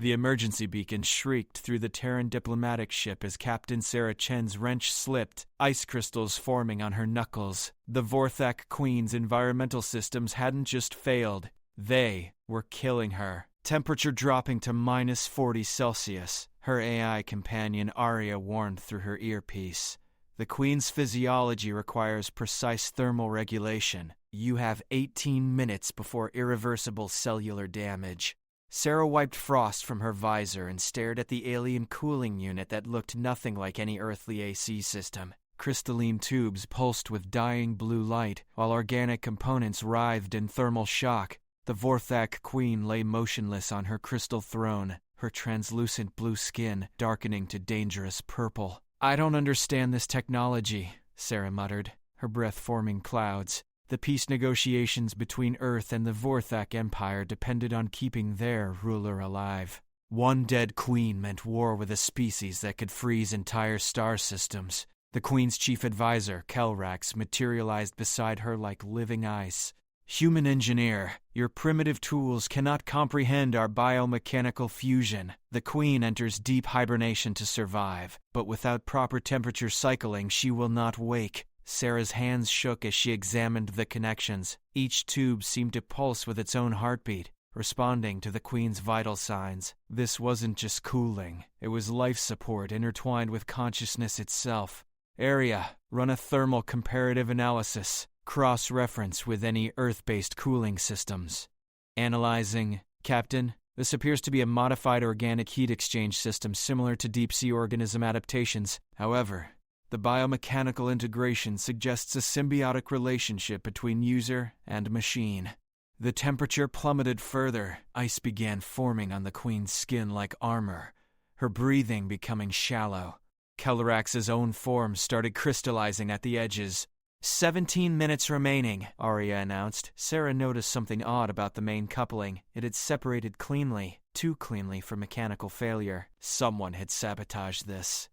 The emergency beacon shrieked through the Terran diplomatic ship as Captain Sarah Chen's wrench slipped, ice crystals forming on her knuckles. The Vorthak Queen's environmental systems hadn't just failed, they were killing her. Temperature dropping to -40°C, her AI companion Arya warned through her earpiece. The Queen's physiology requires precise thermal regulation. You have 18 minutes before irreversible cellular damage. Sarah wiped frost from her visor and stared at the alien cooling unit that looked nothing like any earthly AC system. Crystalline tubes pulsed with dying blue light, while organic components writhed in thermal shock. The Vorthak Queen lay motionless on her crystal throne, her translucent blue skin darkening to dangerous purple. "I don't understand this technology," Sarah muttered, her breath forming clouds. The peace negotiations between Earth and the Vorthak Empire depended on keeping their ruler alive. One dead queen meant war with a species that could freeze entire star systems. The Queen's chief advisor, Kelrax, materialized beside her like living ice. "Human engineer, your primitive tools cannot comprehend our biomechanical fusion. The Queen enters deep hibernation to survive, but without proper temperature cycling, she will not wake." Sarah's hands shook as she examined the connections. Each tube seemed to pulse with its own heartbeat, responding to the Queen's vital signs. This wasn't just cooling. It was life support intertwined with consciousness itself. "Area, run a thermal comparative analysis. Cross-reference with any Earth-based cooling systems." "Analyzing. Captain, this appears to be a modified organic heat exchange system similar to deep-sea organism adaptations. However, the biomechanical integration suggests a symbiotic relationship between user and machine." The temperature plummeted further. Ice began forming on the Queen's skin like armor, her breathing becoming shallow. Kelrax's own form started crystallizing at the edges. 17 minutes remaining, Arya announced. Sarah noticed something odd about the main coupling. It had separated cleanly, too cleanly for mechanical failure. Someone had sabotaged this.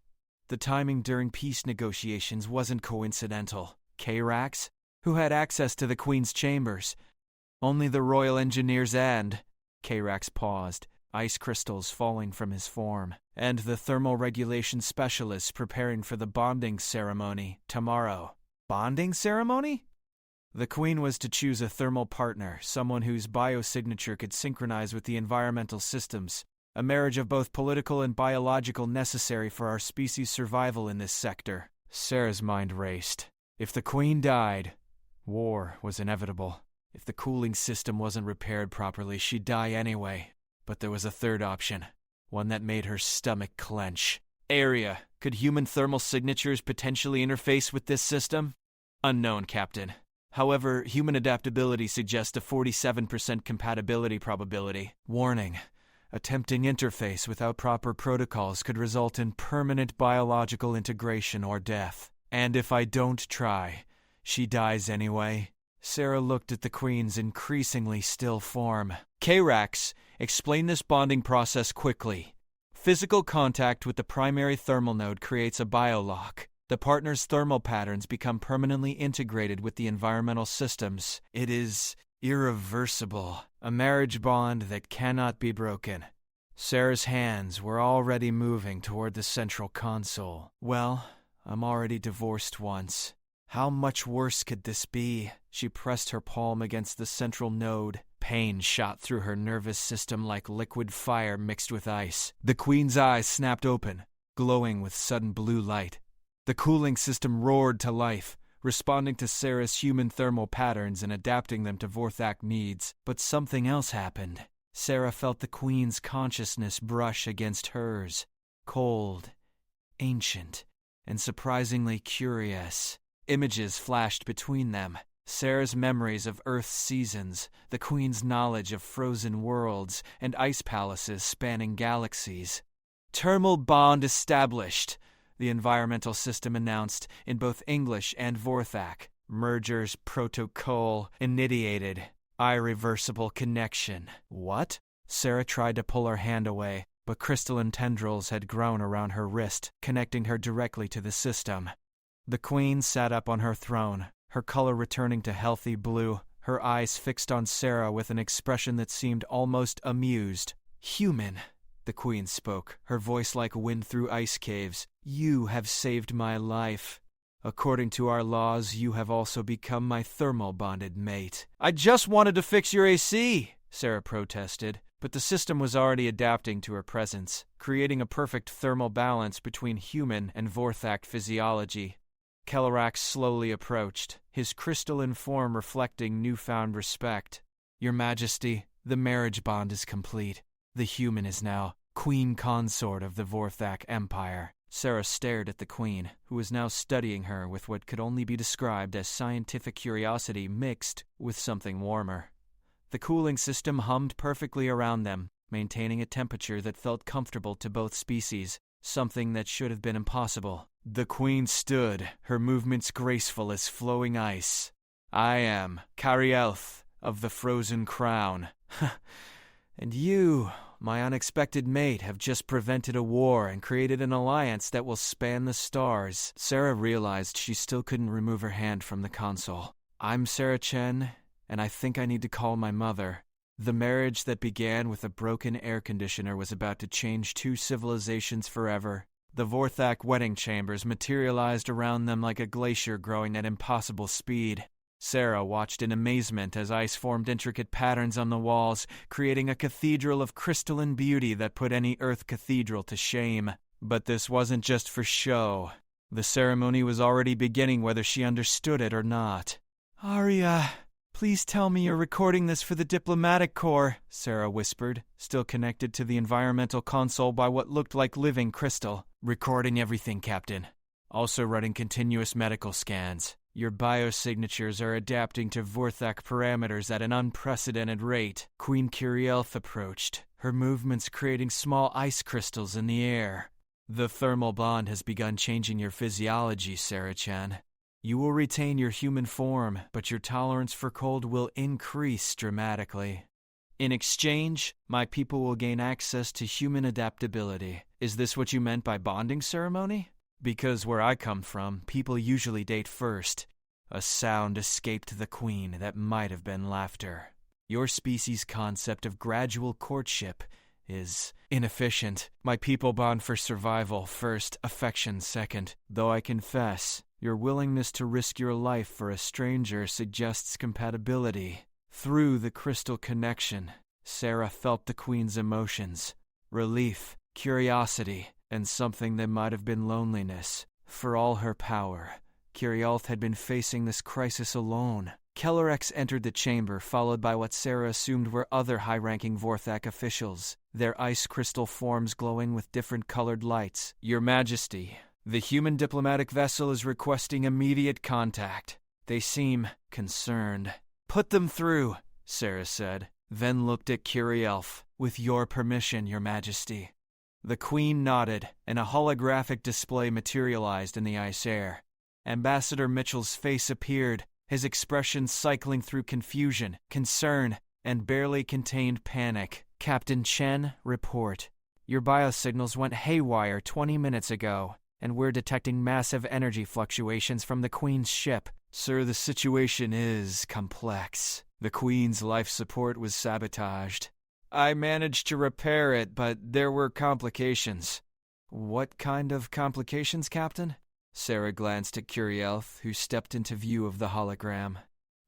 The timing during peace negotiations wasn't coincidental. Kelrax, who had access to the Queen's chambers. Only the Royal Engineers and... Kelrax paused, ice crystals falling from his form. "And the thermal regulation specialists preparing for the bonding ceremony tomorrow." Bonding ceremony? The Queen was to choose a thermal partner, someone whose biosignature could synchronize with the environmental systems. A marriage of both political and biological necessary for our species' survival in this sector. Sarah's mind raced. If the Queen died, war was inevitable. If the cooling system wasn't repaired properly, she'd die anyway. But there was a third option, one that made her stomach clench. "Area, could human thermal signatures potentially interface with this system?" "Unknown, Captain. However, human adaptability suggests a 47% compatibility probability. Warning. Attempting interface without proper protocols could result in permanent biological integration or death. And if I don't try, she dies anyway." Sarah looked at the Queen's increasingly still form. "Kelrax, explain this bonding process quickly." "Physical contact with the primary thermal node creates a biolock. The partner's thermal patterns become permanently integrated with the environmental systems. It is irreversible, a marriage bond that cannot be broken." Sarah's hands were already moving toward the central console. "Well, I'm already divorced once. How much worse could this be?" She pressed her palm against the central node. Pain shot through her nervous system like liquid fire mixed with ice. The Queen's eyes snapped open, glowing with sudden blue light. The cooling system roared to life, responding to Sarah's human thermal patterns and adapting them to Vorthak needs. But something else happened. Sarah felt the Queen's consciousness brush against hers. Cold, ancient, and surprisingly curious. Images flashed between them. Sarah's memories of Earth's seasons, the Queen's knowledge of frozen worlds, and ice palaces spanning galaxies. "Thermal bond established," the environmental system announced in both English and Vorthak. "Mergers protocol initiated. Irreversible connection." "What?" Sarah tried to pull her hand away, but crystalline tendrils had grown around her wrist, connecting her directly to the system. The Queen sat up on her throne, her color returning to healthy blue, her eyes fixed on Sarah with an expression that seemed almost amused. "Human, the Queen spoke, her voice like wind through ice caves. "You have saved my life. According to our laws, you have also become my thermal bonded mate." "I just wanted to fix your AC," Sarah protested, but the system was already adapting to her presence, creating a perfect thermal balance between human and Vorthak physiology. Kellorax slowly approached, his crystalline form reflecting newfound respect. "Your Majesty, the marriage bond is complete. The human is now Queen Consort of the Vorthak Empire." Sarah stared at the Queen, who was now studying her with what could only be described as scientific curiosity mixed with something warmer. The cooling system hummed perfectly around them, maintaining a temperature that felt comfortable to both species, something that should have been impossible. The Queen stood, her movements graceful as flowing ice. "I am Carielth of the Frozen Crown. And you, my unexpected mate, have just prevented a war and created an alliance that will span the stars." Sarah realized she still couldn't remove her hand from the console. "I'm Sarah Chen, and I think I need to call my mother." The marriage that began with a broken air conditioner was about to change two civilizations forever. The Vorthak wedding chambers materialized around them like a glacier growing at impossible speed. Sarah watched in amazement as ice formed intricate patterns on the walls, creating a cathedral of crystalline beauty that put any Earth cathedral to shame. But this wasn't just for show. The ceremony was already beginning whether she understood it or not. "Arya, please tell me you're recording this for the diplomatic corps," Sarah whispered, still connected to the environmental console by what looked like living crystal. "Recording everything, Captain. Also running continuous medical scans. Your biosignatures are adapting to Vorthak parameters at an unprecedented rate." Queen Curielth approached, her movements creating small ice crystals in the air. "The thermal bond has begun changing your physiology, Sarah-chan. You will retain your human form, but your tolerance for cold will increase dramatically. In exchange, my people will gain access to human adaptability." "Is this what you meant by bonding ceremony?" "Because where I come from, people usually date first." A sound escaped the Queen that might have been laughter. "Your species' concept of gradual courtship is inefficient. My people bond for survival first, affection second. Though I confess, your willingness to risk your life for a stranger suggests compatibility." Through the crystal connection, Sarah felt the Queen's emotions: relief, curiosity, and something that might have been loneliness. For all her power, Curielth had been facing this crisis alone. Kellorax entered the chamber, followed by what Sarah assumed were other high-ranking Vorthak officials, their ice crystal forms glowing with different colored lights. "Your Majesty, the human diplomatic vessel is requesting immediate contact. They seem concerned." "Put them through," Sarah said, then looked at Curielth. "With your permission, Your Majesty." The Queen nodded, and a holographic display materialized in the ice air. Ambassador Mitchell's face appeared, his expression cycling through confusion, concern, and barely contained panic. "Captain Chen, report. Your biosignals went haywire 20 minutes ago, and we're detecting massive energy fluctuations from the Queen's ship." "Sir, the situation is complex. The Queen's life support was sabotaged. I managed to repair it, but there were complications." "What kind of complications, Captain?" Sarah glanced at Curielth, who stepped into view of the hologram.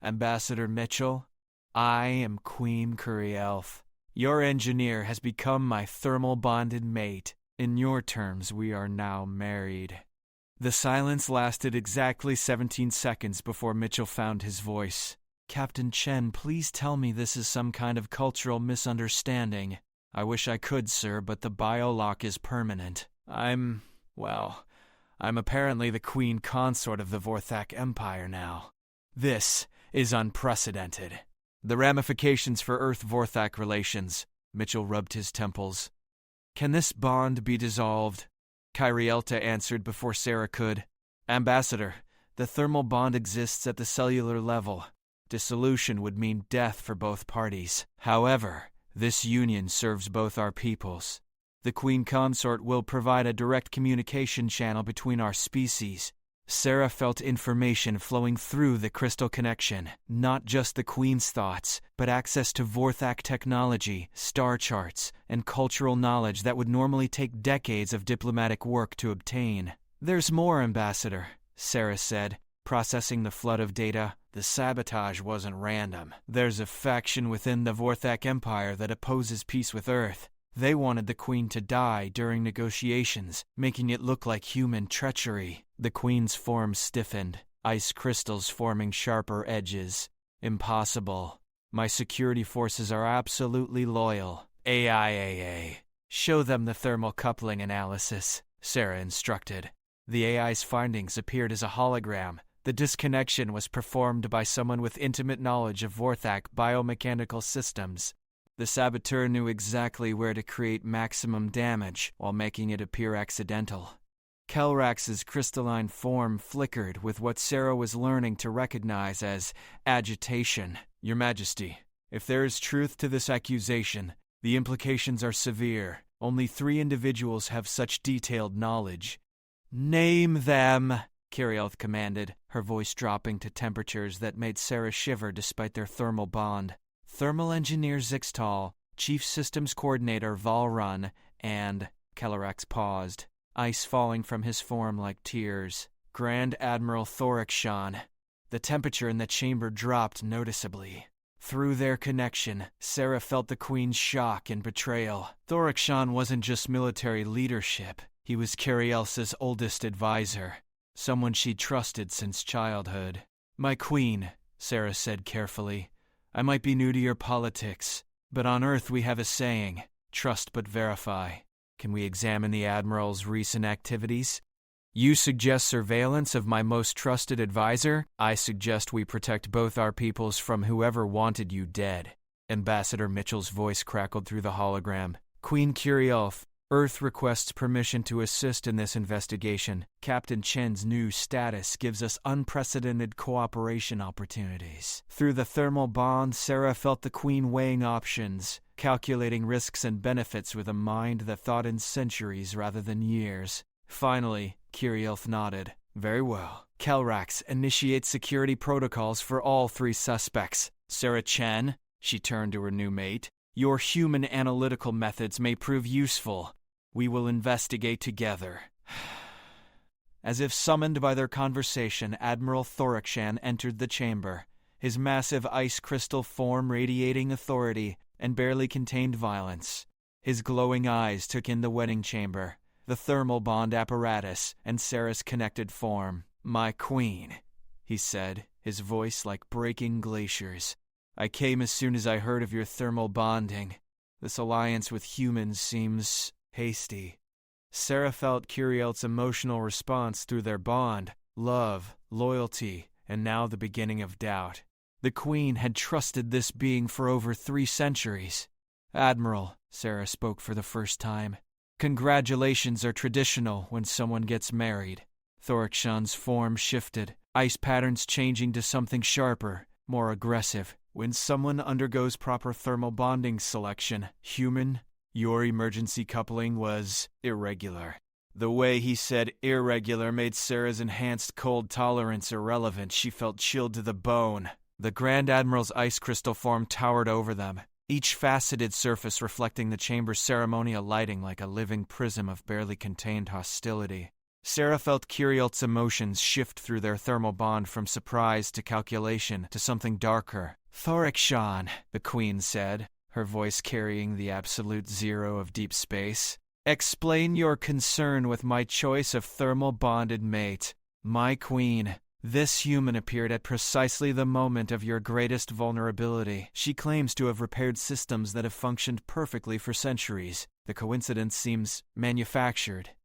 "Ambassador Mitchell, I am Queen Curielth. Your engineer has become my thermal bonded mate. In your terms, we are now married." The silence lasted exactly 17 seconds before Mitchell found his voice. "Captain Chen, please tell me this is some kind of cultural misunderstanding." "I wish I could, sir, but the biolock is permanent. I'm apparently the Queen Consort of the Vorthak Empire now. This is unprecedented. The ramifications for Earth-Vorthak relations." Mitchell rubbed his temples. "Can this bond be dissolved?" Kyrielta answered before Sarah could. "Ambassador, the thermal bond exists at the cellular level. Dissolution would mean death for both parties. However, this union serves both our peoples. The Queen Consort will provide a direct communication channel between our species. Sarah felt information flowing through the crystal connection, not just the Queen's thoughts, but access to Vorthak technology, star charts, and cultural knowledge that would normally take decades of diplomatic work to obtain. "There's more, Ambassador," Sarah said, processing the flood of data. "The sabotage wasn't random. There's a faction within the Vorthak Empire that opposes peace with Earth. They wanted the Queen to die during negotiations, making it look like human treachery." The Queen's form stiffened, ice crystals forming sharper edges. "Impossible. My security forces are absolutely loyal. AIAA. Show them the thermal coupling analysis," Sarah instructed. The AI's findings appeared as a hologram. The disconnection was performed by someone with intimate knowledge of Vorthak biomechanical systems. The saboteur knew exactly where to create maximum damage while making it appear accidental. Kelrax's crystalline form flickered with what Sarah was learning to recognize as agitation. "Your Majesty, if there is truth to this accusation, the implications are severe. Only 3 individuals have such detailed knowledge." "Name them," Kirielth commanded, her voice dropping to temperatures that made Sarah shiver despite their thermal bond. "Thermal Engineer Zixtal, Chief Systems Coordinator Valrun, and..." Kelrax paused, ice falling from his form like tears. "Grand Admiral Thorikshan." The temperature in the chamber dropped noticeably. Through their connection, Sarah felt the Queen's shock and betrayal. Thorikshan wasn't just military leadership. He was Kirielth's oldest advisor, someone she'd trusted since childhood. "My Queen," Sarah said carefully, "I might be new to your politics, but on Earth we have a saying, trust but verify. Can we examine the Admiral's recent activities?" "You suggest surveillance of my most trusted advisor? I suggest we protect both our peoples from whoever wanted you dead." Ambassador Mitchell's voice crackled through the hologram. "Queen Kirielth, Earth requests permission to assist in this investigation. Captain Chen's new status gives us unprecedented cooperation opportunities." Through the thermal bond, Sarah felt the Queen weighing options, calculating risks and benefits with a mind that thought in centuries rather than years. Finally, Kirielth nodded. "Very well. Kelrax, initiate security protocols for all 3 suspects. Sarah Chen," she turned to her new mate, "your human analytical methods may prove useful. We will investigate together." As if summoned by their conversation, Admiral Thorikshan entered the chamber, his massive ice crystal form radiating authority and barely contained violence. His glowing eyes took in the wedding chamber, the thermal bond apparatus, and Sarah's connected form. "My Queen," he said, his voice like breaking glaciers. "I came as soon as I heard of your thermal bonding. This alliance with humans seems hasty." Sarah felt Kirielth's emotional response through their bond, love, loyalty, and now the beginning of doubt. The Queen had trusted this being for over 3 centuries. "Admiral," Sarah spoke for the first time, "congratulations are traditional when someone gets married." Thorikshan's form shifted, ice patterns changing to something sharper, more aggressive. "When someone undergoes proper thermal bonding selection, human, your emergency coupling was irregular." The way he said irregular made Sarah's enhanced cold tolerance irrelevant. She felt chilled to the bone. The Grand Admiral's ice crystal form towered over them, each faceted surface reflecting the chamber's ceremonial lighting like a living prism of barely contained hostility. Sarah felt Kirielth's emotions shift through their thermal bond from surprise to calculation to something darker. "Thorikshan," the Queen said, her voice carrying the absolute zero of deep space, "explain your concern with my choice of thermal bonded mate." "My Queen, this human appeared at precisely the moment of your greatest vulnerability. She claims to have repaired systems that have functioned perfectly for centuries. The coincidence seems manufactured."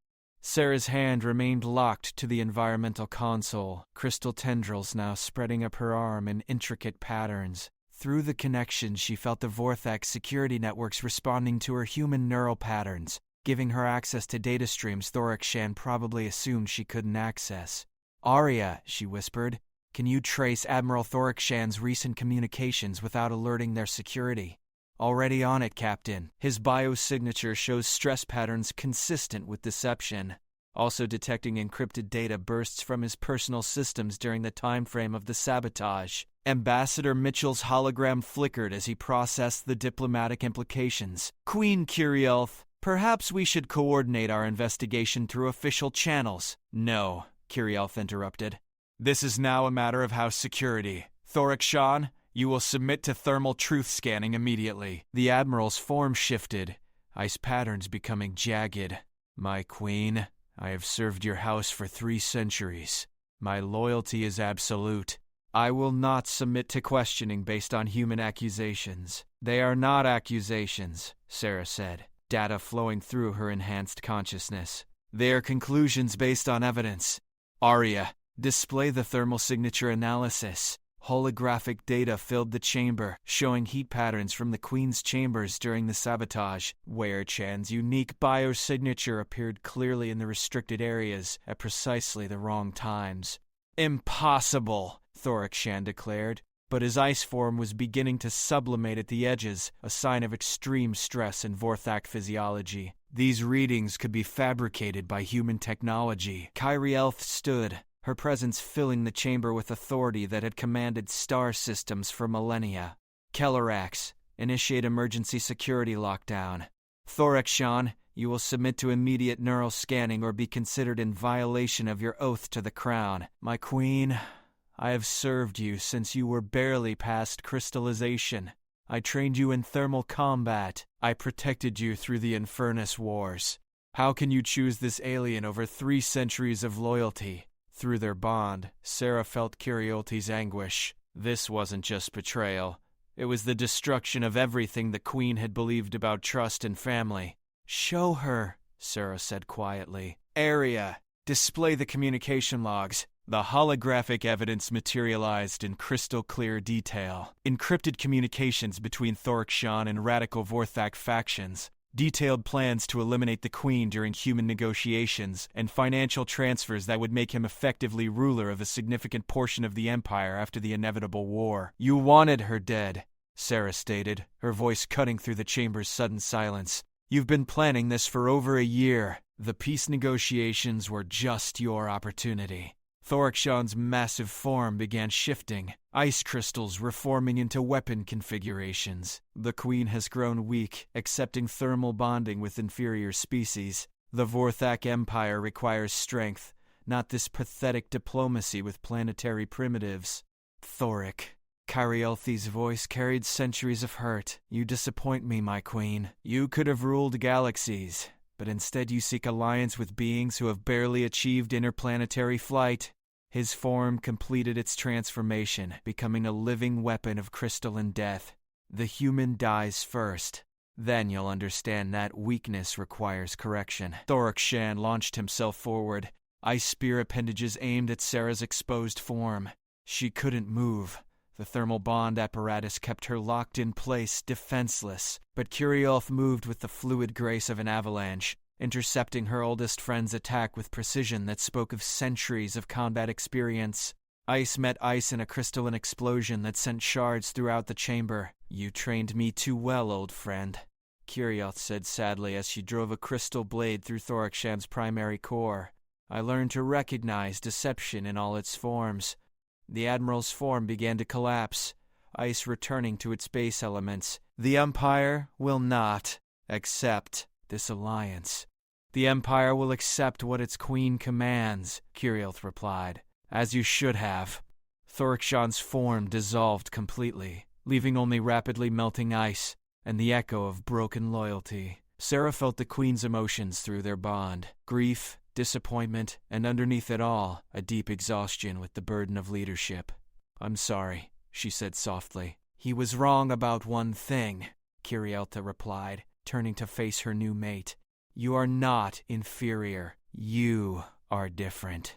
Sarah's hand remained locked to the environmental console, crystal tendrils now spreading up her arm in intricate patterns. Through the connection, she felt the Vorthak security networks responding to her human neural patterns, giving her access to data streams Thorikshan probably assumed she couldn't access. "Arya," she whispered, "can you trace Admiral Thorikshan's recent communications without alerting their security?" "Already on it, Captain. His biosignature shows stress patterns consistent with deception." also detecting encrypted data bursts from his personal systems during the time frame of the sabotage. Ambassador Mitchell's hologram flickered as he processed the diplomatic implications. Queen Kirielth, perhaps we should coordinate our investigation through official channels. No, Kirielth interrupted. This is now a matter of house security. Thorikshan, you will submit to thermal truth scanning immediately. The Admiral's form shifted, ice patterns becoming jagged. My queen, I have served your house for 3 centuries. My loyalty is absolute. I will not submit to questioning based on human accusations. They are not accusations, Sarah said, data flowing through her enhanced consciousness. They are conclusions based on evidence. Arya, display the thermal signature analysis. Holographic data filled the chamber, showing heat patterns from the Queen's chambers during the sabotage. Wei-Chan's unique biosignature appeared clearly in the restricted areas at precisely the wrong times. Impossible, Thorikshan declared, but his ice form was beginning to sublimate at the edges, a sign of extreme stress in Vorthak physiology. These readings could be fabricated by human technology. Kirielth stood, her presence filling the chamber with authority that had commanded star systems for millennia. Kellerax, initiate emergency security lockdown. Thorikshan, you will submit to immediate neural scanning or be considered in violation of your oath to the crown. My queen, I have served you since you were barely past crystallization. I trained you in thermal combat. I protected you through the Infernus Wars. How can you choose this alien over 3 centuries of loyalty? Through their bond, Sarah felt Kirielth's anguish. This wasn't just betrayal. It was the destruction of everything the Queen had believed about trust and family. Show her, Sarah said quietly. Arya, display the communication logs. The holographic evidence materialized in crystal-clear detail. Encrypted communications between Thorikshan and radical Vorthak factions. Detailed plans to eliminate the Queen during human negotiations, and financial transfers that would make him effectively ruler of a significant portion of the Empire after the inevitable war. You wanted her dead, Sarah stated, her voice cutting through the chamber's sudden silence. You've been planning this for over a year. The peace negotiations were just your opportunity. Thorikshan's massive form began shifting, ice crystals reforming into weapon configurations. The Queen has grown weak, accepting thermal bonding with inferior species. The Vorthak Empire requires strength, not this pathetic diplomacy with planetary primitives. Thorik. Kirielth's voice carried centuries of hurt. You disappoint me, my queen. You could have ruled galaxies, but instead you seek alliance with beings who have barely achieved interplanetary flight. His form completed its transformation, becoming a living weapon of crystalline death. The human dies first. Then you'll understand that weakness requires correction. Thorikshan launched himself forward, ice spear appendages aimed at Sarah's exposed form. She couldn't move. The thermal bond apparatus kept her locked in place, defenseless, but Kirielth moved with the fluid grace of an avalanche, intercepting her oldest friend's attack with precision that spoke of centuries of combat experience. Ice met ice in a crystalline explosion that sent shards throughout the chamber. You trained me too well, old friend, Kirielth said sadly as she drove a crystal blade through Thorikshan's primary core. I learned to recognize deception in all its forms. The Admiral's form began to collapse, ice returning to its base elements. The Empire will not accept this alliance. The Empire will accept what its Queen commands, Kirielth replied. As you should have. Thorikshan's form dissolved completely, leaving only rapidly melting ice and the echo of broken loyalty. Sarah felt the Queen's emotions through their bond. Grief, disappointment, and underneath it all, a deep exhaustion with the burden of leadership. I'm sorry, she said softly. He was wrong about one thing, Kirielth replied, turning to face her new mate. You are not inferior. You are different.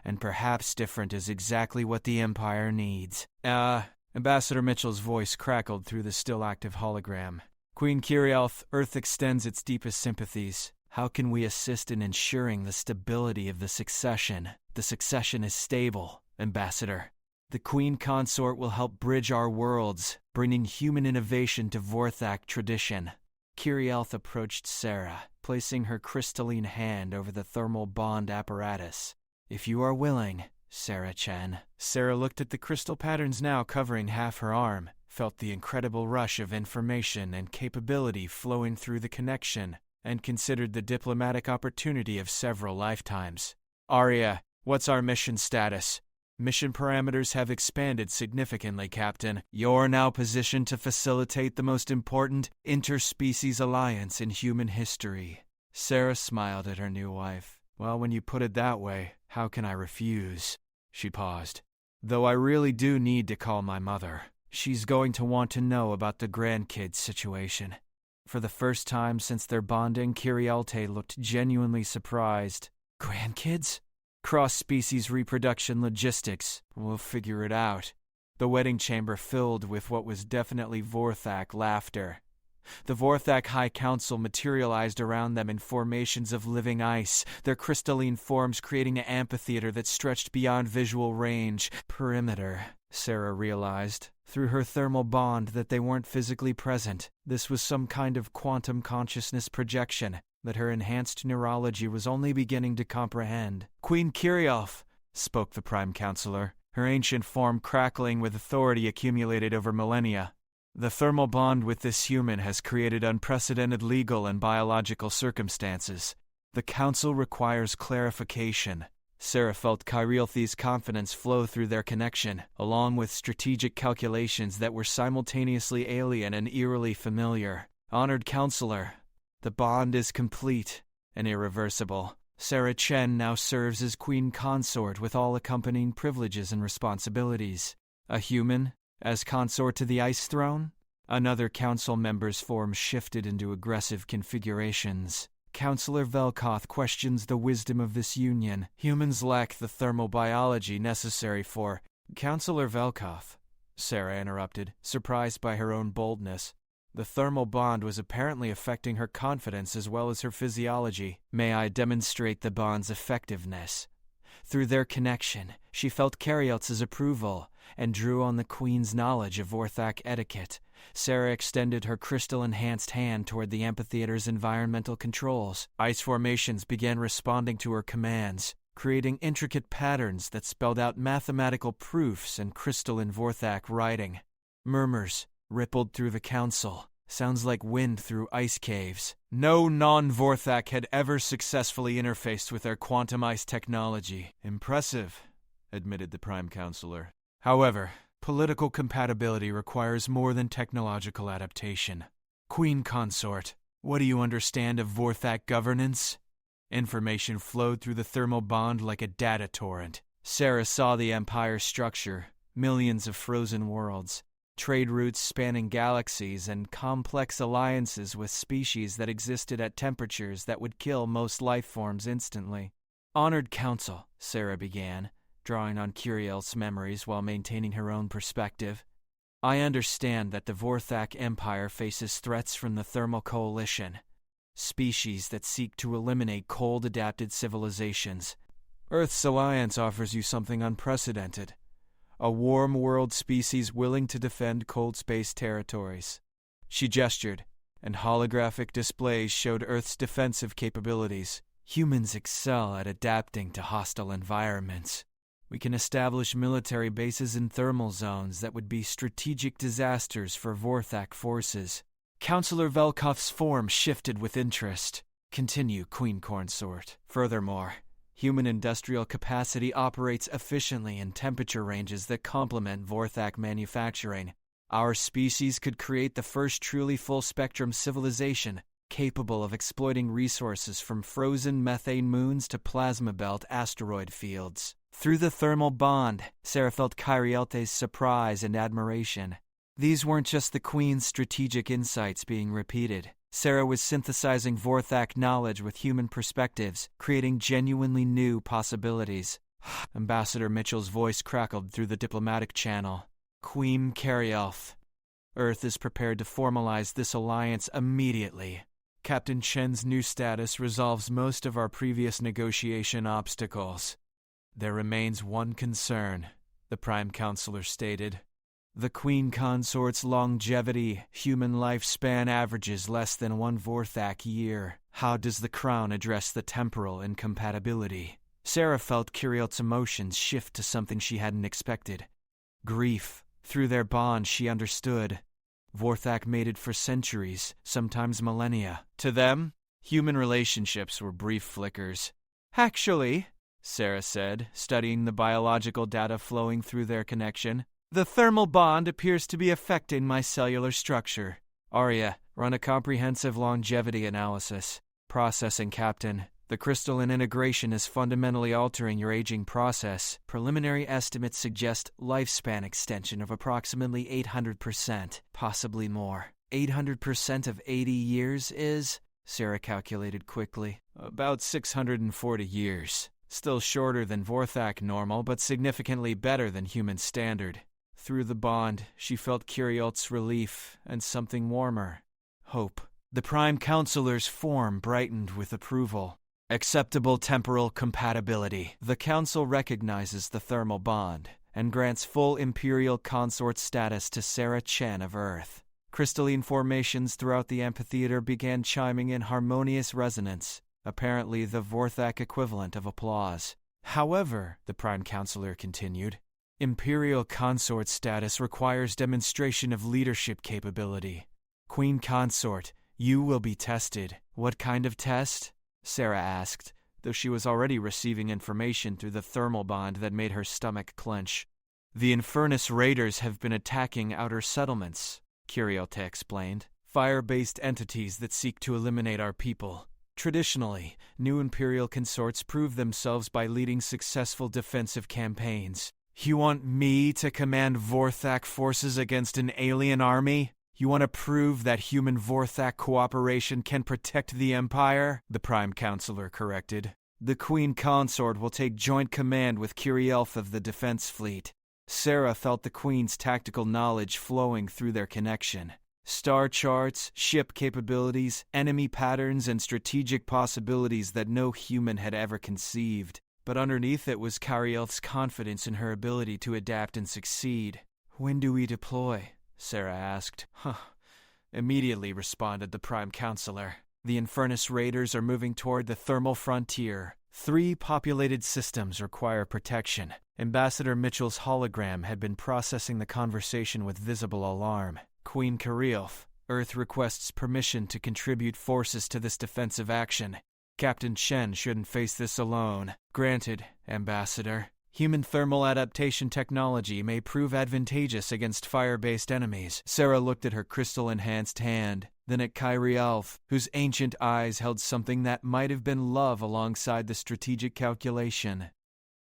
And perhaps different is exactly what the Empire needs. Ambassador Mitchell's voice crackled through the still active hologram. Queen Kirielth, Earth extends its deepest sympathies. How can we assist in ensuring the stability of the succession? The succession is stable, Ambassador. The Queen Consort will help bridge our worlds, bringing human innovation to Vorthak tradition. Kirielth approached Sarah, placing her crystalline hand over the thermal bond apparatus. "If you are willing, Sarah Chen." Sarah looked at the crystal patterns now covering half her arm, felt the incredible rush of information and capability flowing through the connection, and considered the diplomatic opportunity of several lifetimes. "Arya, what's our mission status?" "Mission parameters have expanded significantly, Captain. You're now positioned to facilitate the most important interspecies alliance in human history." Sarah smiled at her new wife. "Well, when you put it that way, how can I refuse?" She paused. "Though I really do need to call my mother. She's going to want to know about the grandkids situation." For the first time since their bonding, Kirielth looked genuinely surprised. "Grandkids? Cross-species reproduction logistics. We'll figure it out." The wedding chamber filled with what was definitely Vorthak laughter. The Vorthak High Council materialized around them in formations of living ice, their crystalline forms creating an amphitheater that stretched beyond visual range. Perimeter, Sarah realized, through her thermal bond, that they weren't physically present. This was some kind of quantum consciousness projection that her enhanced neurology was only beginning to comprehend. "Queen Kirielth," spoke the Prime Counselor, her ancient form crackling with authority accumulated over millennia. "The thermal bond with this human has created unprecedented legal and biological circumstances. The Council requires clarification." Sarah felt Kirielth's confidence flow through their connection, along with strategic calculations that were simultaneously alien and eerily familiar. "Honored Counselor, the bond is complete and irreversible. Sarah Chen now serves as Queen Consort with all accompanying privileges and responsibilities. A human, as consort to the Ice Throne?" Another council member's form shifted into aggressive configurations. "Counselor Velkoth questions the wisdom of this union. Humans lack the thermal biology necessary for—" "Counselor Velkoth," Sarah interrupted, surprised by her own boldness. The thermal bond was apparently affecting her confidence as well as her physiology. "May I demonstrate the bond's effectiveness?" Through their connection, she felt Kirielth's approval and drew on the Queen's knowledge of Vorthak etiquette. Sarah extended her crystal-enhanced hand toward the amphitheater's environmental controls. Ice formations began responding to her commands, creating intricate patterns that spelled out mathematical proofs in crystalline Vorthak writing. Murmurs rippled through the council. Sounds like wind through ice caves. No non-Vorthak had ever successfully interfaced with their quantum ice technology. "Impressive," admitted the Prime Counselor. "However, political compatibility requires more than technological adaptation. Queen Consort, what do you understand of Vorthak governance?" Information flowed through the thermal bond like a data torrent. Sarah saw the Empire's structure, millions of frozen worlds, trade routes spanning galaxies, and complex alliances with species that existed at temperatures that would kill most life forms instantly. "Honored Council," Sarah began, drawing on Kirielth's memories while maintaining her own perspective. "I understand that the Vorthak Empire faces threats from the Thermal Coalition, species that seek to eliminate cold-adapted civilizations. Earth's alliance offers you something unprecedented. A warm world species willing to defend cold space territories." She gestured, and holographic displays showed Earth's defensive capabilities. "Humans excel at adapting to hostile environments. We can establish military bases in thermal zones that would be strategic disasters for Vorthak forces." Counselor Velkoth's form shifted with interest. "Continue, Queen Consort. Furthermore, human industrial capacity operates efficiently in temperature ranges that complement Vorthak manufacturing. Our species could create the first truly full-spectrum civilization, capable of exploiting resources from frozen methane moons to plasma belt asteroid fields." Through the thermal bond, Sarah felt Kirielth's surprise and admiration. These weren't just the Queen's strategic insights being repeated. Sarah was synthesizing Vorthak knowledge with human perspectives, creating genuinely new possibilities. Ambassador Mitchell's voice crackled through the diplomatic channel. "Queen Kirielth, Earth is prepared to formalize this alliance immediately. Captain Chen's new status resolves most of our previous negotiation obstacles. There remains one concern," the Prime Counselor stated. The Queen Consort's longevity, human lifespan averages less than 1 Vorthak year. How does the Crown address the temporal incompatibility? Sarah felt Kiriel's emotions shift to something she hadn't expected. Grief. Through their bond, she understood. Vorthak mated for centuries, sometimes millennia. To them, human relationships were brief flickers. Actually, Sarah said, studying the biological data flowing through their connection, the thermal bond appears to be affecting my cellular structure. Arya, run a comprehensive longevity analysis. Processing, Captain. The crystalline integration is fundamentally altering your aging process. Preliminary estimates suggest lifespan extension of approximately 800%, possibly more. 800% of 80 years is, Sarah calculated quickly, about 640 years. Still shorter than Vorthak normal, but significantly better than human standard. Through the bond, she felt Kiriel's relief and something warmer. Hope. The Prime Counselor's form brightened with approval. Acceptable temporal compatibility. The Council recognizes the thermal bond and grants full Imperial Consort status to Sarah Chen of Earth. Crystalline formations throughout the amphitheater began chiming in harmonious resonance, apparently the Vorthak equivalent of applause. However, the Prime Counselor continued, Imperial Consort status requires demonstration of leadership capability. Queen Consort, you will be tested. What kind of test? Sarah asked, though she was already receiving information through the thermal bond that made her stomach clench. The Infernus Raiders have been attacking outer settlements, Kiriel explained. Fire-based entities that seek to eliminate our people. Traditionally, new Imperial consorts prove themselves by leading successful defensive campaigns. You want me to command Vorthak forces against an alien army? You want to prove that human Vorthak cooperation can protect the Empire? The Prime Counselor corrected. The Queen Consort will take joint command with Kirielf of the Defense Fleet. Sarah felt the Queen's tactical knowledge flowing through their connection. Star charts, ship capabilities, enemy patterns, and strategic possibilities that no human had ever conceived. But underneath it was Kirielf's confidence in her ability to adapt and succeed. When do we deploy? Sarah asked. Immediately, responded the Prime Counselor. The Infernus Raiders are moving toward the thermal frontier. 3 populated systems require protection. Ambassador Mitchell's hologram had been processing the conversation with visible alarm. Queen Kirielf, Earth requests permission to contribute forces to this defensive action. Captain Chen shouldn't face this alone. Granted, Ambassador. Human thermal adaptation technology may prove advantageous against fire-based enemies. Sarah looked at her crystal-enhanced hand, then at Kirielf, whose ancient eyes held something that might have been love alongside the strategic calculation.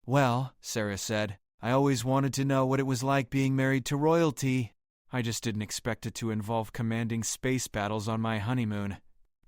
Well, Sarah said, I always wanted to know what it was like being married to royalty. I just didn't expect it to involve commanding space battles on my honeymoon.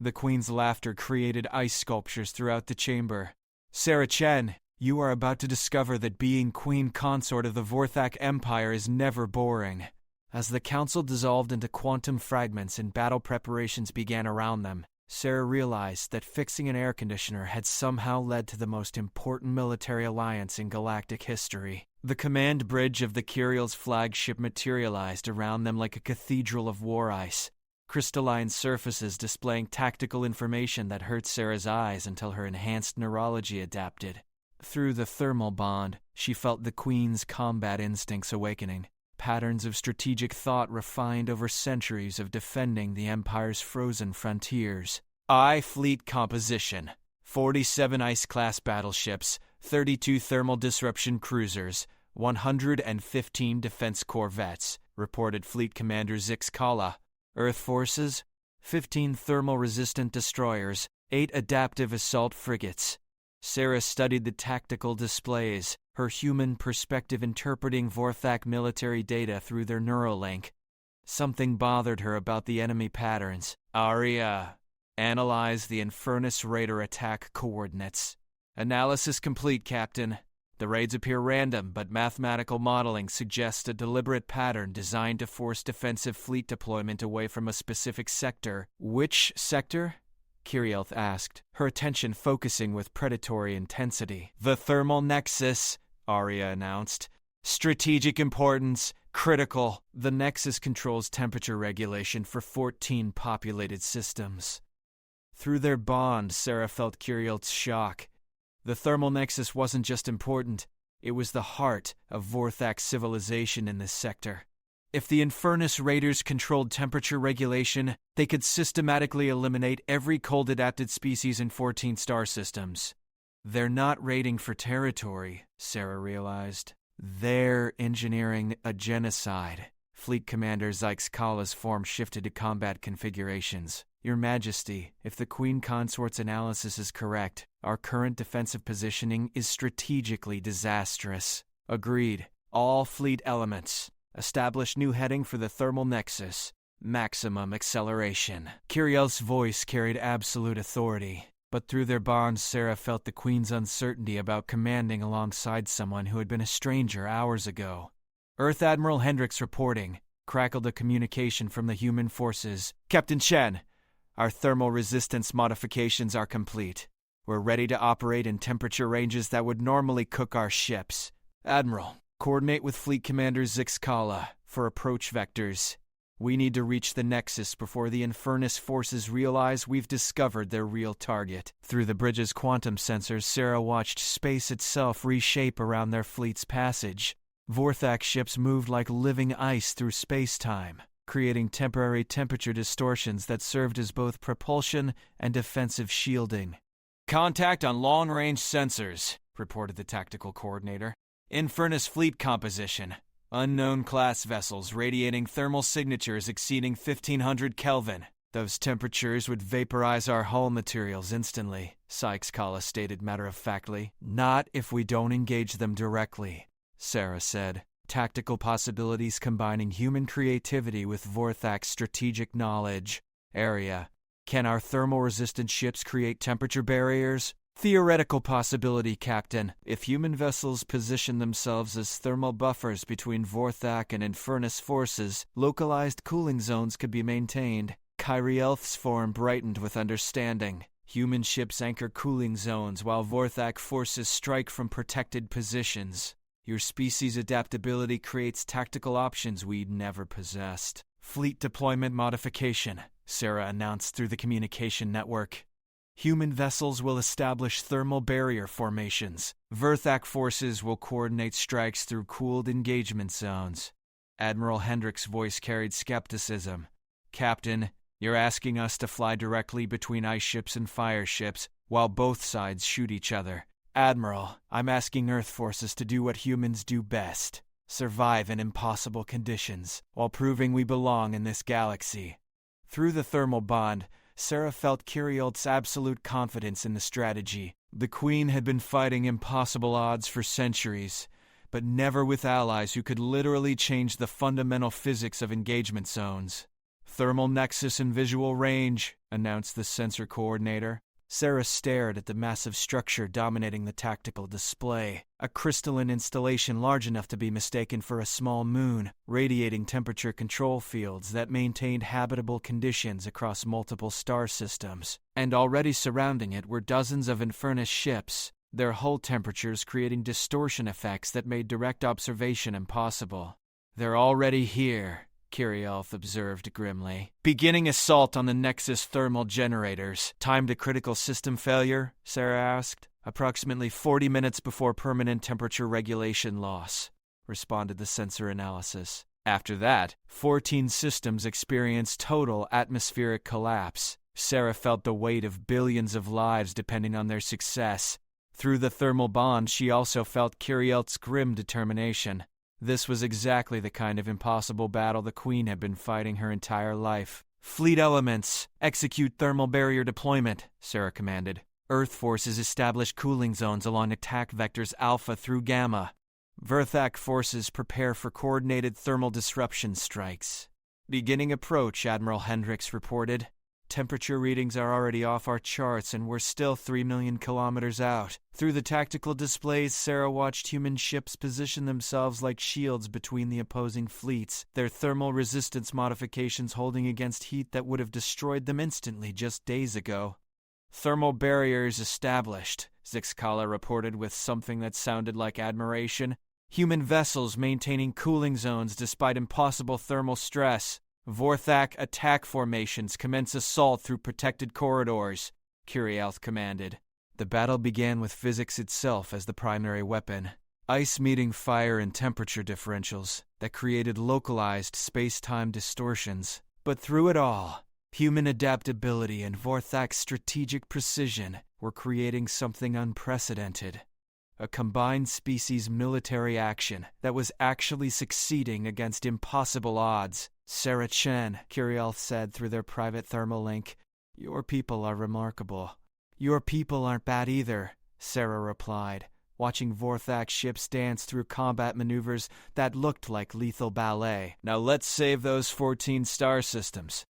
The Queen's laughter created ice sculptures throughout the chamber. Sarah Chen, you are about to discover that being Queen Consort of the Vorthak Empire is never boring. As the Council dissolved into quantum fragments and battle preparations began around them, Sarah realized that fixing an air conditioner had somehow led to the most important military alliance in galactic history. The command bridge of the Kiriel's flagship materialized around them like a cathedral of war ice, crystalline surfaces displaying tactical information that hurt Sarah's eyes until her enhanced neurology adapted. Through the thermal bond, she felt the Queen's combat instincts awakening, patterns of strategic thought refined over centuries of defending the Empire's frozen frontiers. Fleet composition: 47 ice-class battleships, 32 thermal disruption cruisers, 115 defense corvettes, reported Fleet Commander Zix Kala. Earth forces: 15 thermal-resistant destroyers, 8 adaptive assault frigates. Sarah studied the tactical displays, her human perspective interpreting Vorthak military data through their Neuralink. Something bothered her about the enemy patterns. Arya, analyze the Infernus Raider attack coordinates. Analysis complete, Captain. The raids appear random, but mathematical modeling suggests a deliberate pattern designed to force defensive fleet deployment away from a specific sector. Which sector? Kirielf asked, her attention focusing with predatory intensity. The thermal nexus, Arya announced. Strategic importance, critical. The Nexus controls temperature regulation for 14 populated systems. Through their bond, Sarah felt Curiel's shock. The thermal nexus wasn't just important, it was the heart of Vorthak's civilization in this sector. If the Infernus Raiders controlled temperature regulation, they could systematically eliminate every cold-adapted species in 14 star systems. They're not raiding for territory, Sarah realized. They're engineering a genocide. Fleet Commander Zyx Kala's form shifted to combat configurations. Your Majesty, if the Queen Consort's analysis is correct, our current defensive positioning is strategically disastrous. Agreed. All fleet elements. Establish new heading for the thermal nexus. Maximum acceleration. Curiel's voice carried absolute authority. But through their bond, Sarah felt the Queen's uncertainty about commanding alongside someone who had been a stranger hours ago. Earth Admiral Hendricks reporting, crackled a communication from the human forces. Captain Chen, our thermal resistance modifications are complete. We're ready to operate in temperature ranges that would normally cook our ships. Admiral, coordinate with Fleet Commander Zyx Kala for approach vectors. We need to reach the Nexus before the Infernus forces realize we've discovered their real target. Through the bridge's quantum sensors, Sarah watched space itself reshape around their fleet's passage. Vorthak ships moved like living ice through space-time, creating temporary temperature distortions that served as both propulsion and defensive shielding. Contact on long-range sensors, reported the tactical coordinator. Infernus fleet composition. Unknown class vessels radiating thermal signatures exceeding 1500 Kelvin. Those temperatures would vaporize our hull materials instantly, Zyx Kala stated matter-of-factly. Not if we don't engage them directly, Sarah said. Tactical possibilities combining human creativity with Vorthak's strategic knowledge. Area. Can our thermal-resistant ships create temperature barriers? Theoretical possibility, Captain. If human vessels position themselves as thermal buffers between Vorthak and Infernus forces, localized cooling zones could be maintained. Kyrielf's form brightened with understanding. Human ships anchor cooling zones while Vorthak forces strike from protected positions. Your species' adaptability creates tactical options we'd never possessed. Fleet deployment modification, Sarah announced through the communication network. Human vessels will establish thermal barrier formations. Vorthak forces will coordinate strikes through cooled engagement zones. Admiral Hendricks' voice carried skepticism. Captain, you're asking us to fly directly between ice ships and fire ships while both sides shoot each other. Admiral, I'm asking Earth forces to do what humans do best. Survive in impossible conditions while proving we belong in this galaxy. Through the thermal bond, Sarah felt Curiel's absolute confidence in the strategy. The Queen had been fighting impossible odds for centuries, but never with allies who could literally change the fundamental physics of engagement zones. Thermal nexus and visual range, announced the sensor coordinator. Sarah stared at the massive structure dominating the tactical display, a crystalline installation large enough to be mistaken for a small moon, radiating temperature control fields that maintained habitable conditions across multiple star systems. And already surrounding it were dozens of Infernus ships, their hull temperatures creating distortion effects that made direct observation impossible. They're already here, Curielf observed grimly. Beginning assault on the Nexus thermal generators. Time to critical system failure? Sarah asked. Approximately 40 minutes before permanent temperature regulation loss, responded the sensor analysis. After that, 14 systems experienced total atmospheric collapse. Sarah felt the weight of billions of lives depending on their success. Through the thermal bond, she also felt Curiel's grim determination. This was exactly the kind of impossible battle the Queen had been fighting her entire life. Fleet elements, execute thermal barrier deployment, Sarah commanded. Earth forces establish cooling zones along attack vectors Alpha through Gamma. Vorthak forces prepare for coordinated thermal disruption strikes. Beginning approach, Admiral Hendricks reported. Temperature readings are already off our charts and we're still 3 million kilometers out. Through the tactical displays, Sarah watched human ships position themselves like shields between the opposing fleets, their thermal resistance modifications holding against heat that would have destroyed them instantly just days ago. Thermal barriers established, Zyx Kala reported with something that sounded like admiration. Human vessels maintaining cooling zones despite impossible thermal stress. Vorthak attack formations commence assault through protected corridors, Kirialth commanded. The battle began with physics itself as the primary weapon. Ice meeting fire and temperature differentials that created localized space-time distortions. But through it all, human adaptability and Vorthak's strategic precision were creating something unprecedented. A combined species military action that was actually succeeding against impossible odds. Sarah Chen, Kirialth said through their private thermal link. Your people are remarkable. Your people aren't bad either, Sarah replied, watching Vorthak ships dance through combat maneuvers that looked like lethal ballet. Now let's save those 14 star systems.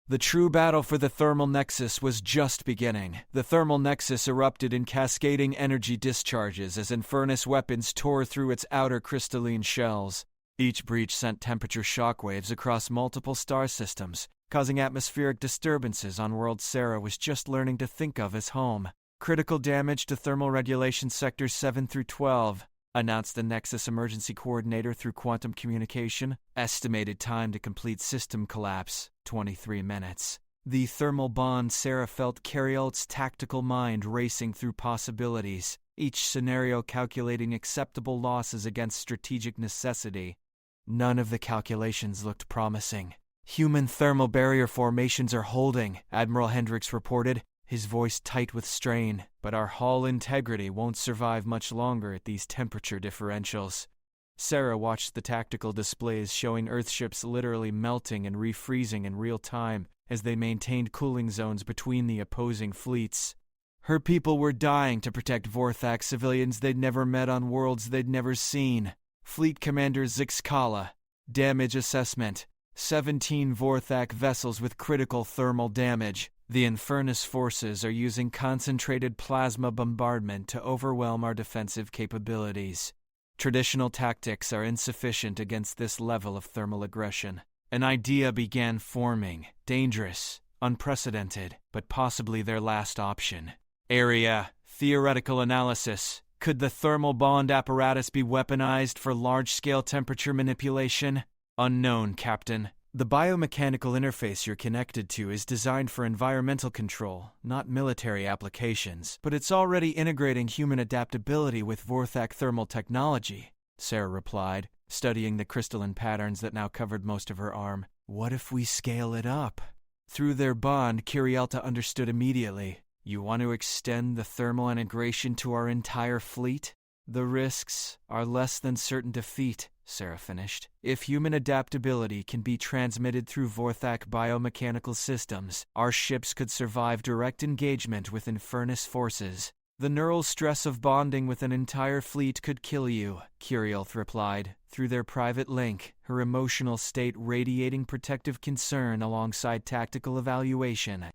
The true battle for the thermal nexus was just beginning. The thermal nexus erupted in cascading energy discharges as infernus weapons tore through its outer crystalline shells. Each breach sent temperature shockwaves across multiple star systems, causing atmospheric disturbances on worlds Sarah was just learning to think of as home. Critical damage to thermal regulation sectors 7 through 12, announced the Nexus Emergency Coordinator through quantum communication. Estimated time to complete system collapse, 23 minutes. The thermal bond Sarah felt Kirialth's tactical mind racing through possibilities, each scenario calculating acceptable losses against strategic necessity. None of the calculations looked promising. Human thermal barrier formations are holding, Admiral Hendricks reported, his voice tight with strain, but our hull integrity won't survive much longer at these temperature differentials. Sarah watched the tactical displays showing Earthships literally melting and refreezing in real time as they maintained cooling zones between the opposing fleets. Her people were dying to protect Vorthak civilians they'd never met on worlds they'd never seen. Fleet Commander Zixkala. Damage assessment. 17 Vorthak vessels with critical thermal damage. The Infernus forces are using concentrated plasma bombardment to overwhelm our defensive capabilities. Traditional tactics are insufficient against this level of thermal aggression. An idea began forming. Dangerous, unprecedented, but possibly their last option. Area. Theoretical analysis. Could the thermal bond apparatus be weaponized for large-scale temperature manipulation? Unknown, Captain. The biomechanical interface you're connected to is designed for environmental control, not military applications, but it's already integrating human adaptability with Vorthak thermal technology, Sarah replied, studying the crystalline patterns that now covered most of her arm. What if we scale it up? Through their bond, Kirialta understood immediately. You want to extend the thermal integration to our entire fleet? The risks are less than certain defeat, Sarah finished. If human adaptability can be transmitted through Vorthak biomechanical systems, our ships could survive direct engagement with Infernus forces. The neural stress of bonding with an entire fleet could kill you, Kirialth replied, through their private link, her emotional state radiating protective concern alongside tactical evaluation.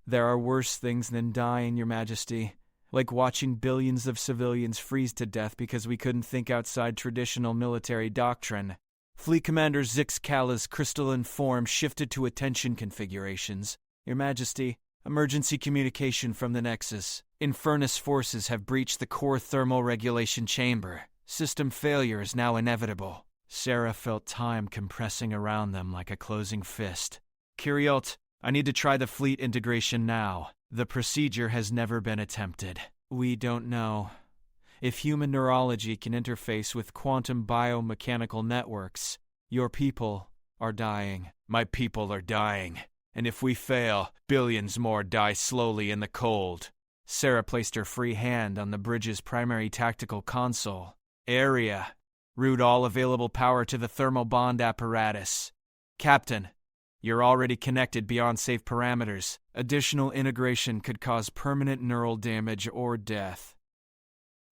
There are worse things than dying, Your Majesty. Like watching billions of civilians freeze to death because we couldn't think outside traditional military doctrine. Fleet Commander Zixkala's crystalline form shifted to attention configurations. Your Majesty, emergency communication from the Nexus. Infernus forces have breached the core thermal regulation chamber. System failure is now inevitable. Sarah felt time compressing around them like a closing fist. Kirialt, I need to try the fleet integration now. The procedure has never been attempted. We don't know. If human neurology can interface with quantum biomechanical networks, your people are dying. My people are dying. And if we fail, billions more die slowly in the cold. Sarah placed her free hand on the bridge's primary tactical console. Area. Route all available power to the thermal bond apparatus. Captain, you're already connected beyond safe parameters. Additional integration could cause permanent neural damage or death.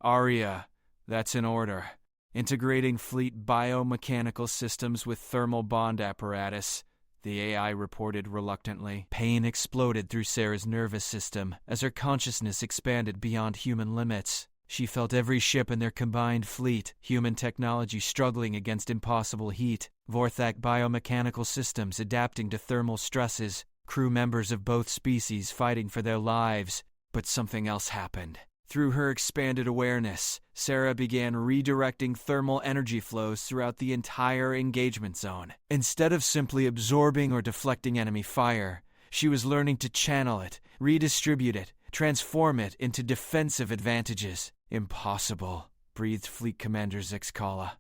Aria, that's in order. Integrating fleet biomechanical systems with thermal bond apparatus, the AI reported reluctantly. Pain exploded through Sarah's nervous system as her consciousness expanded beyond human limits. She felt every ship in their combined fleet, human technology struggling against impossible heat, Vorthak biomechanical systems adapting to thermal stresses, crew members of both species fighting for their lives. But something else happened. Through her expanded awareness, Sarah began redirecting thermal energy flows throughout the entire engagement zone. Instead of simply absorbing or deflecting enemy fire, she was learning to channel it, redistribute it, transform it into defensive advantages. Impossible, breathed Fleet Commander Zixkala.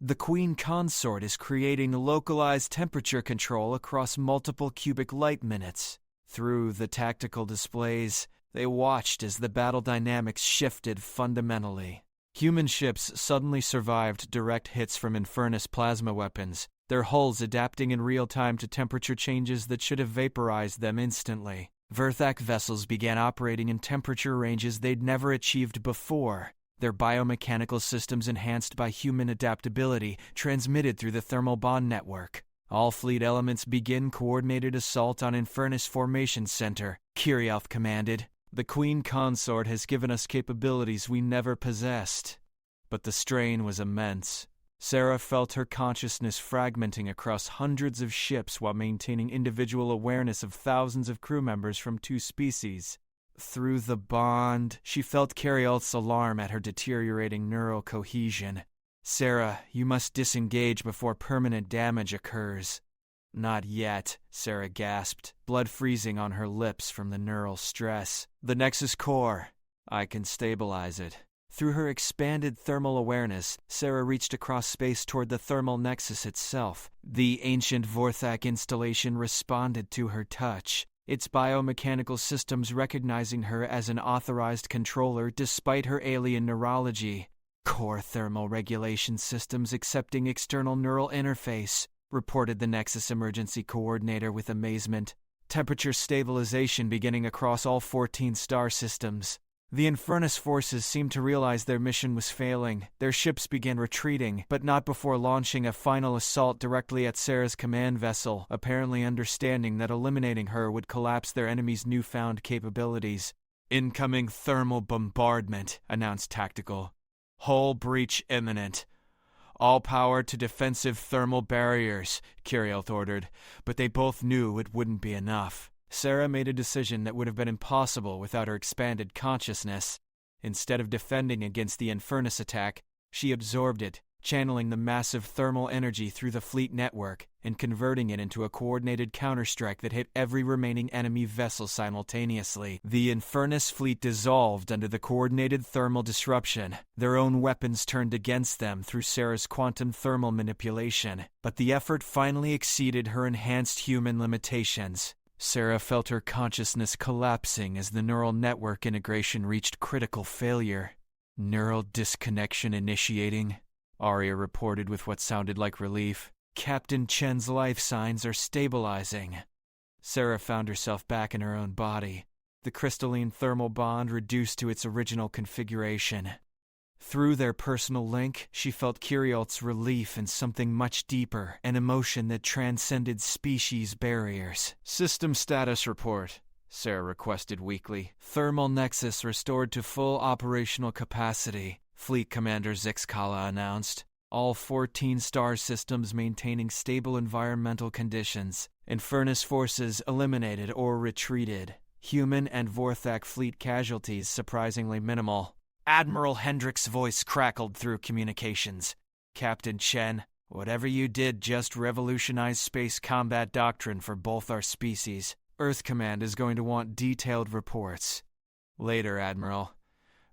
The Queen Consort is creating localized temperature control across multiple cubic light minutes. Through the tactical displays, they watched as the battle dynamics shifted fundamentally. Human ships suddenly survived direct hits from Infernus plasma weapons, their hulls adapting in real time to temperature changes that should have vaporized them instantly. Verthak vessels began operating in temperature ranges they'd never achieved before, their biomechanical systems enhanced by human adaptability, transmitted through the thermal bond network. All fleet elements begin coordinated assault on Infernus Formation Center, Kirialth commanded. The Queen Consort has given us capabilities we never possessed. But the strain was immense. Sarah felt her consciousness fragmenting across hundreds of ships while maintaining individual awareness of thousands of crew members from two species. Through the bond, she felt Kirialth's alarm at her deteriorating neural cohesion. Sarah, you must disengage before permanent damage occurs. Not yet, Sarah gasped, blood freezing on her lips from the neural stress. The Nexus core. I can stabilize it. Through her expanded thermal awareness, Sarah reached across space toward the thermal nexus itself. The ancient Vorthak installation responded to her touch, its biomechanical systems recognizing her as an authorized controller despite her alien neurology. Core thermal regulation systems accepting external neural interface, reported the Nexus Emergency Coordinator with amazement. Temperature stabilization beginning across all 14 star systems. The Infernus forces seemed to realize their mission was failing. Their ships began retreating, but not before launching a final assault directly at Sarah's command vessel, apparently understanding that eliminating her would collapse their enemy's newfound capabilities. Incoming thermal bombardment, announced Tactical. Hull breach imminent. All power to defensive thermal barriers, Kirialth ordered, but they both knew it wouldn't be enough. Sarah made a decision that would have been impossible without her expanded consciousness. Instead of defending against the Infernus attack, she absorbed it, channeling the massive thermal energy through the fleet network and converting it into a coordinated counterstrike that hit every remaining enemy vessel simultaneously. The Infernus fleet dissolved under the coordinated thermal disruption, their own weapons turned against them through Sarah's quantum thermal manipulation, but the effort finally exceeded her enhanced human limitations. Sarah felt her consciousness collapsing as the neural network integration reached critical failure. Neural disconnection initiating, Arya reported with what sounded like relief. Captain Chen's life signs are stabilizing. Sarah found herself back in her own body, the crystalline thermal bond reduced to its original configuration. Through their personal link, she felt Kirialth's relief in something much deeper, an emotion that transcended species barriers. System status report, Sarah requested weakly. Thermal nexus restored to full operational capacity, Fleet Commander Zixkala announced. All 14 star systems maintaining stable environmental conditions. Infernus forces eliminated or retreated. Human and Vorthak fleet casualties surprisingly minimal. Admiral Hendrick's voice crackled through communications. Captain Chen, whatever you did just revolutionized space combat doctrine for both our species. Earth Command is going to want detailed reports. Later, Admiral.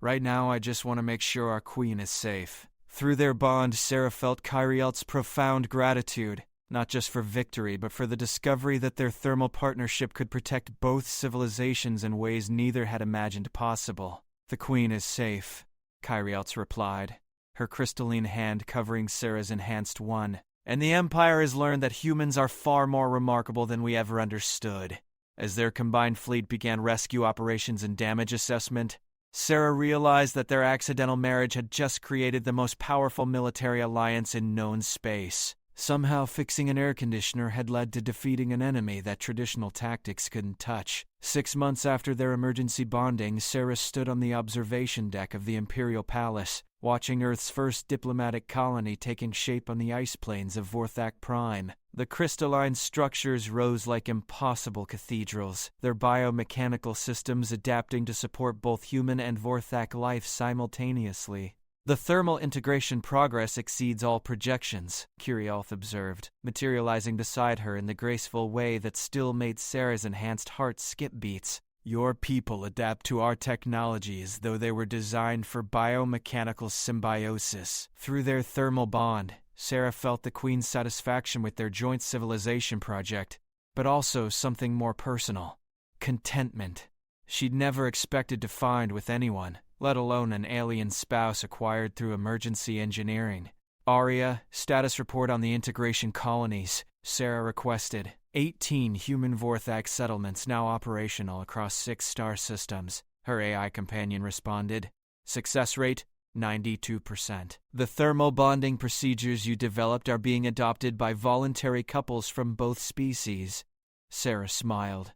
Right now, I just want to make sure our queen is safe. Through their bond, Sarah felt Kirialth's profound gratitude, not just for victory, but for the discovery that their thermal partnership could protect both civilizations in ways neither had imagined possible. The queen is safe, Kirialth replied, her crystalline hand covering Sarah's enhanced one. And the Empire has learned that humans are far more remarkable than we ever understood. As their combined fleet began rescue operations and damage assessment, Sarah realized that their accidental marriage had just created the most powerful military alliance in known space. Somehow fixing an air conditioner had led to defeating an enemy that traditional tactics couldn't touch. 6 months after their emergency bonding, Sarah stood on the observation deck of the Imperial Palace, watching Earth's first diplomatic colony taking shape on the ice plains of Vorthak Prime. The crystalline structures rose like impossible cathedrals, their biomechanical systems adapting to support both human and Vorthak life simultaneously. The thermal integration progress exceeds all projections, Curialth observed, materializing beside her in the graceful way that still made Sarah's enhanced heart skip beats. Your people adapt to our technology as though they were designed for biomechanical symbiosis. Through their thermal bond, Sarah felt the Queen's satisfaction with their joint civilization project, but also something more personal: contentment. She'd never expected to find with anyone, let alone an alien spouse acquired through emergency engineering. Arya, status report on the integration colonies, Sarah requested. 18 human Vorthak settlements now operational across 6 star systems, her AI companion responded. Success rate, 92%. The thermal bonding procedures you developed are being adopted by voluntary couples from both species. Sarah smiled.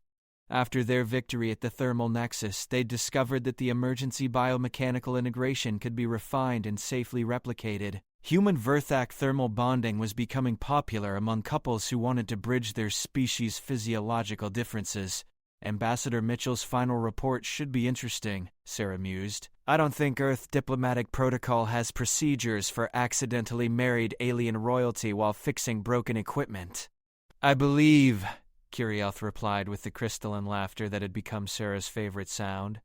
After their victory at the thermal nexus, they discovered that the emergency biomechanical integration could be refined and safely replicated. Human Vorthak thermal bonding was becoming popular among couples who wanted to bridge their species' physiological differences. Ambassador Mitchell's final report should be interesting, Sarah mused. I don't think Earth diplomatic protocol has procedures for accidentally married alien royalty while fixing broken equipment. I believe, Curialth replied with the crystalline laughter that had become Sarah's favorite sound.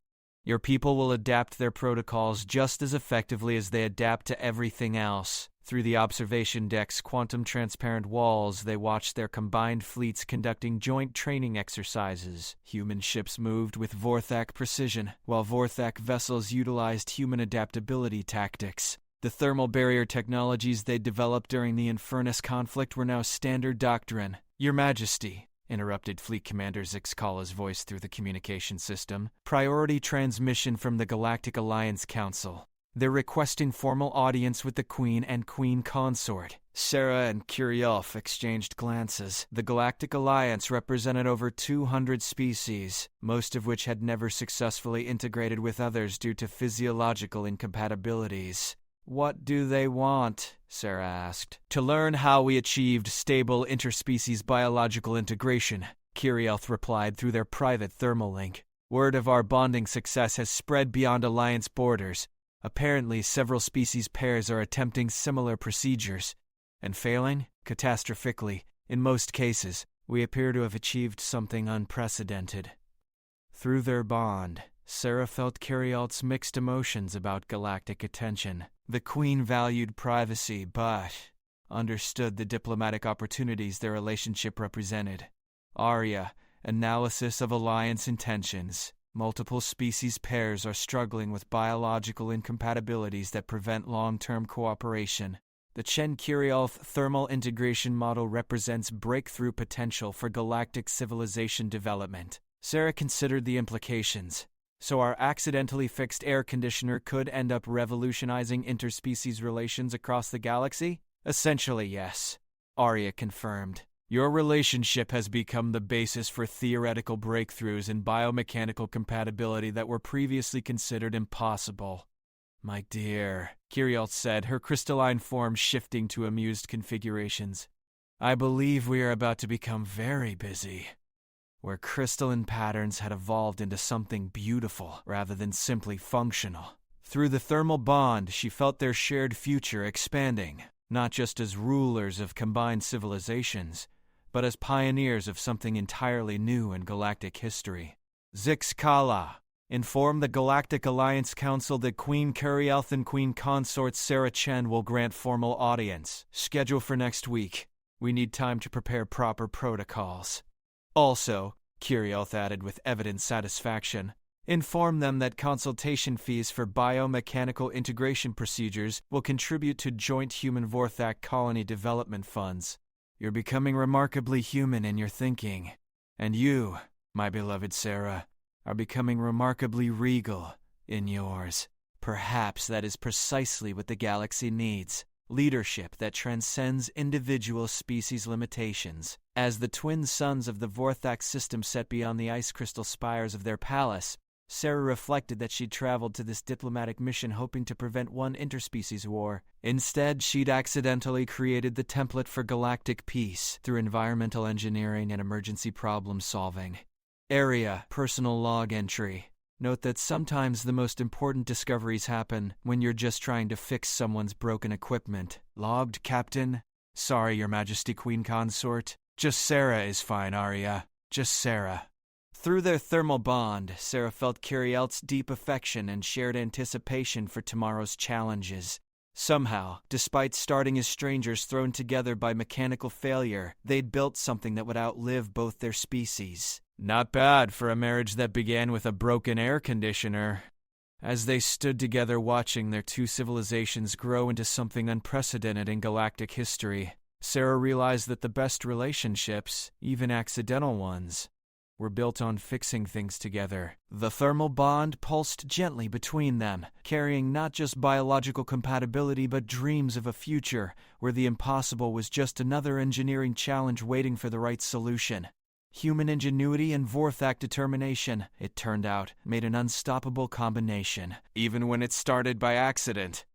Your people will adapt their protocols just as effectively as they adapt to everything else. Through the observation deck's quantum-transparent walls, they watched their combined fleets conducting joint training exercises. Human ships moved with Vorthak precision, while Vorthak vessels utilized human adaptability tactics. The thermal barrier technologies they developed during the Infernus conflict were now standard doctrine. Your Majesty, interrupted Fleet Commander Zixkala's voice through the communication system. Priority transmission from the Galactic Alliance Council. They're requesting formal audience with the Queen and Queen Consort. Sarah and Curialf exchanged glances. The Galactic Alliance represented over 200 species, most of which had never successfully integrated with others due to physiological incompatibilities. What do they want? Sarah asked. To learn how we achieved stable interspecies biological integration, Curialth replied through their private thermal link. Word of our bonding success has spread beyond Alliance borders. Apparently, several species pairs are attempting similar procedures, and failing catastrophically. In most cases, we appear to have achieved something unprecedented. Through their bond, Sarah felt Curialth's mixed emotions about galactic attention. The Queen valued privacy, but understood the diplomatic opportunities their relationship represented. Arya, analysis of alliance intentions. Multiple species pairs are struggling with biological incompatibilities that prevent long-term cooperation. The Chen Curialth thermal integration model represents breakthrough potential for galactic civilization development. Sarah considered the implications. So our accidentally fixed air conditioner could end up revolutionizing interspecies relations across the galaxy? Essentially, yes. Arya confirmed. Your relationship has become the basis for theoretical breakthroughs in biomechanical compatibility that were previously considered impossible. My dear, Curialth said, her crystalline form shifting to amused configurations. I believe we are about to become very busy. Where crystalline patterns had evolved into something beautiful rather than simply functional. Through the thermal bond, she felt their shared future expanding, not just as rulers of combined civilizations, but as pioneers of something entirely new in galactic history. Zixkala, inform the Galactic Alliance Council that Queen Curialth and Queen Consort Sarah Chen will grant formal audience. Schedule for next week. We need time to prepare proper protocols. Also, Curialth added with evident satisfaction, inform them that consultation fees for biomechanical integration procedures will contribute to joint human Vorthak colony development funds. You're becoming remarkably human in your thinking. And you, my beloved Sarah, are becoming remarkably regal in yours. Perhaps that is precisely what the galaxy needs. leadership that transcends individual species limitations. As the twin suns of the Vorthak system set beyond the ice crystal spires of their palace, Sarah reflected that she'd traveled to this diplomatic mission hoping to prevent one interspecies war. Instead, she'd accidentally created the template for galactic peace through environmental engineering and emergency problem solving. Area Personal Log Entry. Note that sometimes the most important discoveries happen when you're just trying to fix someone's broken equipment. Logged, Captain. Sorry, Your Majesty Queen Consort. Just Sarah is fine, Arya. Just Sarah. Through their thermal bond, Sarah felt Curielt's deep affection and shared anticipation for tomorrow's challenges. Somehow, despite starting as strangers thrown together by mechanical failure, they'd built something that would outlive both their species. Not bad for a marriage that began with a broken air conditioner. As they stood together watching their two civilizations grow into something unprecedented in galactic history, Sarah realized that the best relationships, even accidental ones, were built on fixing things together. The thermal bond pulsed gently between them, carrying not just biological compatibility but dreams of a future where the impossible was just another engineering challenge waiting for the right solution. Human ingenuity and Vorthak determination, it turned out, made an unstoppable combination. Even when it started by accident,